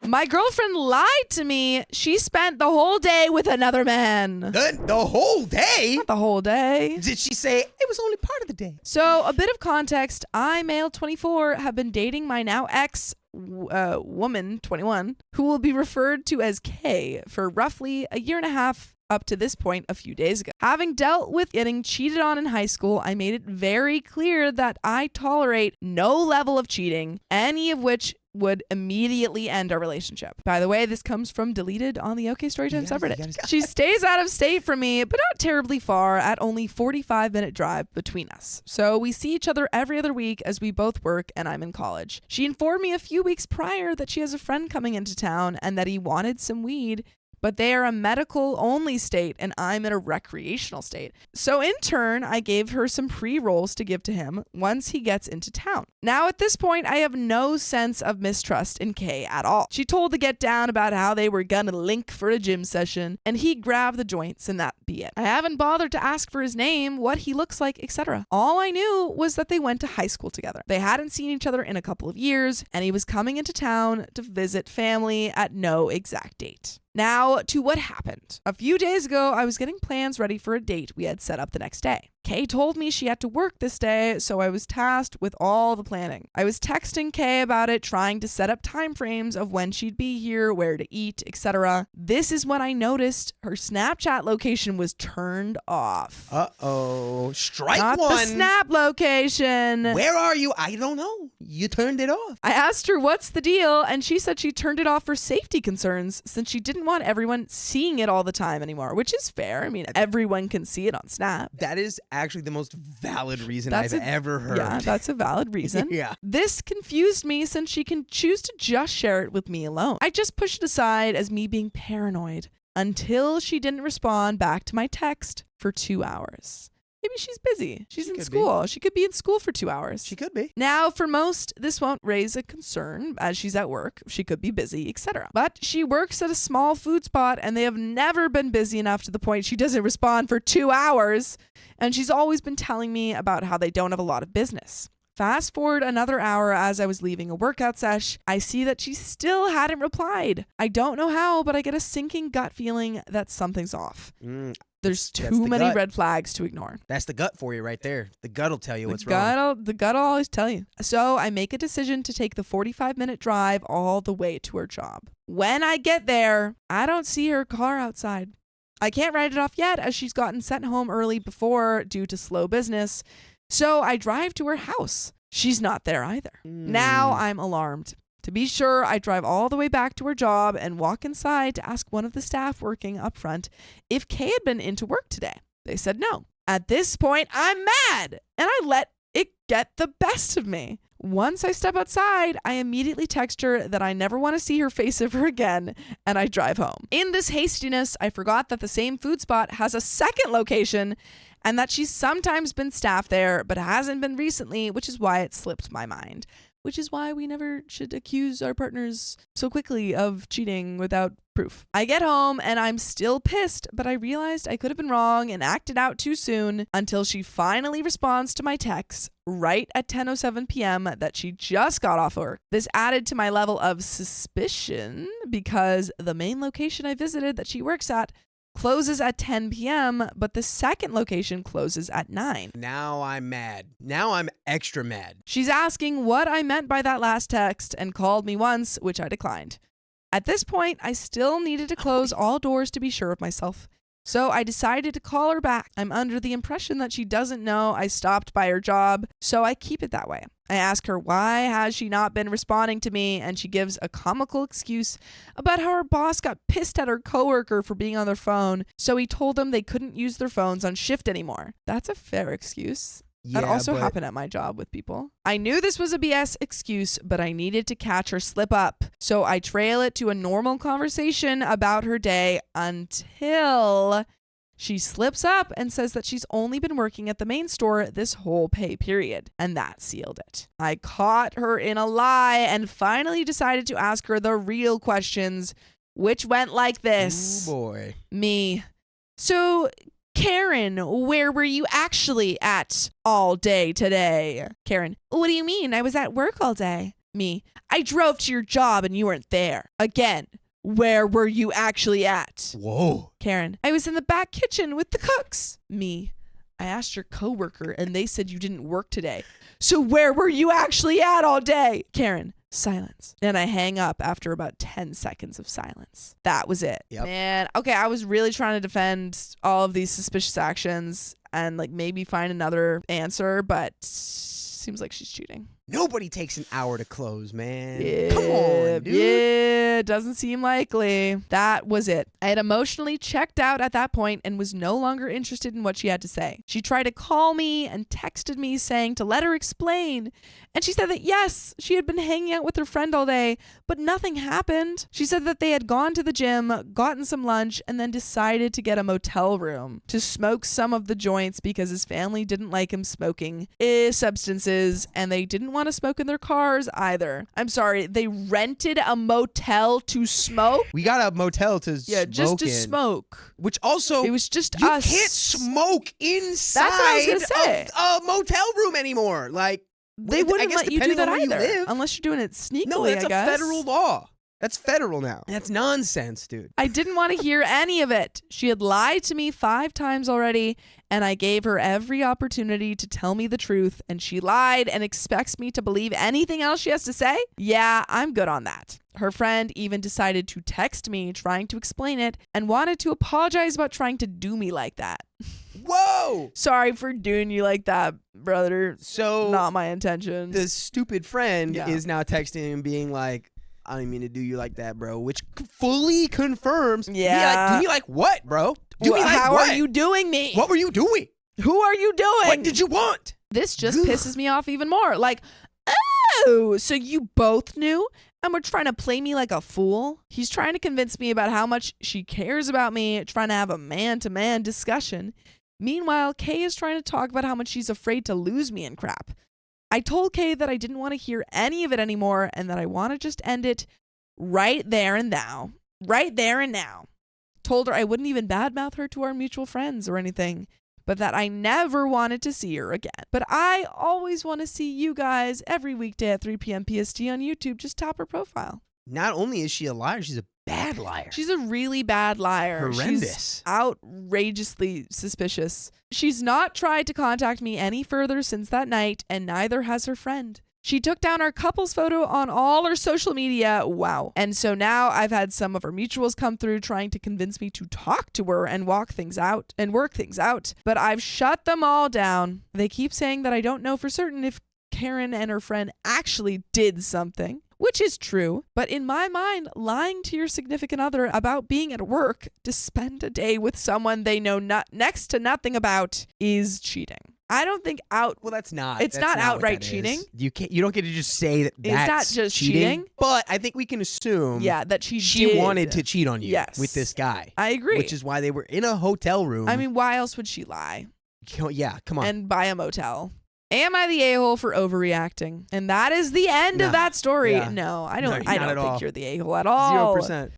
My girlfriend lied to me. She spent the whole day with another man. The whole day? Not the whole day. Did she say it was only part of the day? So a bit of context. I, male 24, have been dating my now ex woman, 21, who will be referred to as K, for roughly a year and a half up to this point a few days ago. Having dealt with getting cheated on in high school, I made it very clear that I tolerate no level of cheating, any of which would immediately end our relationship. By the way, this comes from deleted on the OK Storytime subreddit. She stays out of state from me, but not terribly far, at only 45-minute drive between us. So we see each other every other week as we both work and I'm in college. She informed me a few weeks prior that she has a friend coming into town and that he wanted some weed, but they are a medical only state and I'm in a recreational state. So in turn, I gave her some pre-rolls to give to him once he gets into town. Now at this point, I have no sense of mistrust in Kay at all. She told the get down about how they were gonna link for a gym session and he grabbed the joints and that be it. I haven't bothered to ask for his name, what he looks like, etc. All I knew was that they went to high school together. They hadn't seen each other in a couple of years and he was coming into town to visit family at no exact date. Now to what happened. A few days ago, I was getting plans ready for a date we had set up the next day. Kay told me she had to work this day, so I was tasked with all the planning. I was texting Kay about it, trying to set up time frames of when she'd be here, where to eat, etc. This is when I noticed her Snapchat location was turned off. Uh-oh. Strike Not one. the snap location. Where are you? I don't know. You turned it off. I asked her what's the deal, and she said she turned it off for safety concerns since she didn't want everyone seeing it all the time anymore, which is fair. I mean, everyone can see it on Snap. That is actually the most valid reason I've ever heard. Yeah, that's a valid reason. Yeah. This confused me since she can choose to just share it with me alone. I just pushed it aside as me being paranoid until she didn't respond back to my text for 2 hours. Maybe she's busy. She's in school. She could be in school for 2 hours. She could be. Now, for most, this won't raise a concern as she's at work. She could be busy, etc. But she works at a small food spot and they have never been busy enough to the point she doesn't respond for 2 hours. And she's always been telling me about how they don't have a lot of business. Fast forward another hour as I was leaving a workout sesh, I see that she still hadn't replied. I don't know how, but I get a sinking gut feeling that something's off. There's too many red flags to ignore. That's the gut for you right there. The gut will tell you what's wrong. The gut will always tell you. So I make a decision to take the 45-minute drive all the way to her job. When I get there, I don't see her car outside. I can't write it off yet as she's gotten sent home early before due to slow business. So I drive to her house. She's not there either. Now I'm alarmed. To be sure, I drive all the way back to her job and walk inside to ask one of the staff working up front if Kay had been into work today. They said no. At this point, I'm mad and I let it get the best of me. Once I step outside, I immediately text her that I never want to see her face ever again, and I drive home. In this hastiness, I forgot that the same food spot has a second location and that she's sometimes been staffed there but hasn't been recently, which is why it slipped my mind. Which is why we never should accuse our partners so quickly of cheating without proof. I get home and I'm still pissed, but I realized I could have been wrong and acted out too soon until she finally responds to my text right at 10:07 p.m. that she just got off work. This added to my level of suspicion because the main location I visited that she works at closes at 10 p.m., but the second location closes at 9. Now I'm mad. Now I'm extra mad. She's asking what I meant by that last text and called me once, which I declined. At this point, I still needed to close all doors to be sure of myself. So I decided to call her back. I'm under the impression that she doesn't know I stopped by her job, so I keep it that way. I ask her why has she not been responding to me, and she gives a comical excuse about how her boss got pissed at her coworker for being on their phone, so he told them they couldn't use their phones on shift anymore. That's a fair excuse. Yeah, that also happened at my job with people. I knew this was a BS excuse, but I needed to catch her slip up. So I trail it to a normal conversation about her day until she slips up and says that she's only been working at the main store this whole pay period. And that sealed it. I caught her in a lie and finally decided to ask her the real questions, which went like this. Oh boy. Me. So, Karen, where were you actually at all day today? Karen, what do you mean? I was at work all day. Me, I drove to your job and you weren't there. Again, where were you actually at? Whoa. Karen, I was in the back kitchen with the cooks. Me, I asked your coworker and they said you didn't work today. So where were you actually at all day? Karen, silence. And I hang up after about 10 seconds of silence. That was it. Yep. Man, okay, I was really trying to defend all of these suspicious actions and like maybe find another answer, but seems like she's cheating. Nobody takes an hour to close, man. Yeah, Come on, dude. Yeah, doesn't seem likely. That was it. I had emotionally checked out at that point and was no longer interested in what she had to say. She tried to call me and texted me saying to let her explain. And she said that yes, she had been hanging out with her friend all day, but nothing happened. She said that they had gone to the gym, gotten some lunch, and then decided to get a motel room to smoke some of the joints because his family didn't like him smoking substances and they didn't want to smoke in their cars either. I'm sorry, they rented a motel to smoke? We got a motel to smoke just to in, smoke. Which also, it was just you us. can't smoke inside That's what I was gonna say. of a motel room anymore. Like, they wouldn't let you do that either, you unless you're doing it sneakily. No, that's I guess. a federal law. That's federal now. That's nonsense, dude. I didn't want to hear any of it. She had lied to me 5 times already, and I gave her every opportunity to tell me the truth, and she lied and expects me to believe anything else she has to say? Yeah, I'm good on that. Her friend even decided to text me trying to explain it and wanted to apologize about trying to do me like that. Whoa! Sorry for doing you like that, brother. So not my intention. The stupid friend is now texting and being like, I don't mean to do you like that, bro, which fully confirms. Yeah. Do me like what, bro? Do me like how what? are you doing me? What were you doing? Who are you doing? What did you want? This just pisses me off even more. Like, oh, so you both knew and were trying to play me like a fool? He's trying to convince me about how much she cares about me, trying to have a man-to-man discussion. Meanwhile, Kay is trying to talk about how much she's afraid to lose me and crap. I told Kay that I didn't want to hear any of it anymore and that I want to just end it right there and now. Right there and now. Told her I wouldn't even badmouth her to our mutual friends or anything, but that I never wanted to see her again. But I always want to see you guys every weekday at 3 p.m. PST on YouTube. Just tap her profile. Not only is she a liar, she's a bad liar. She's a really bad liar. Horrendous. She's outrageously suspicious. She's not tried to contact me any further since that night, and neither has her friend. She took down our couple's photo on all her social media. Wow. And so now I've had some of our mutuals come through trying to convince me to talk to her and work things out. But I've shut them all down. They keep saying that I don't know for certain if Karen and her friend actually did something, which is true. But in my mind, lying to your significant other about being at work to spend a day with someone they know next to nothing about is cheating. I don't think Well, that's not. It's not outright that cheating. Is. You don't get to just say that. It's not just cheating. But I think we can assume. Yeah, that she wanted to cheat on you. With this guy. I agree. Which is why they were in a hotel room. I mean, why else would she lie? Yeah, come on. And buy a motel. Am I the a-hole for overreacting? And that is the end of that story. Yeah. No, I don't. No, I don't think you're the a-hole at all. 0%.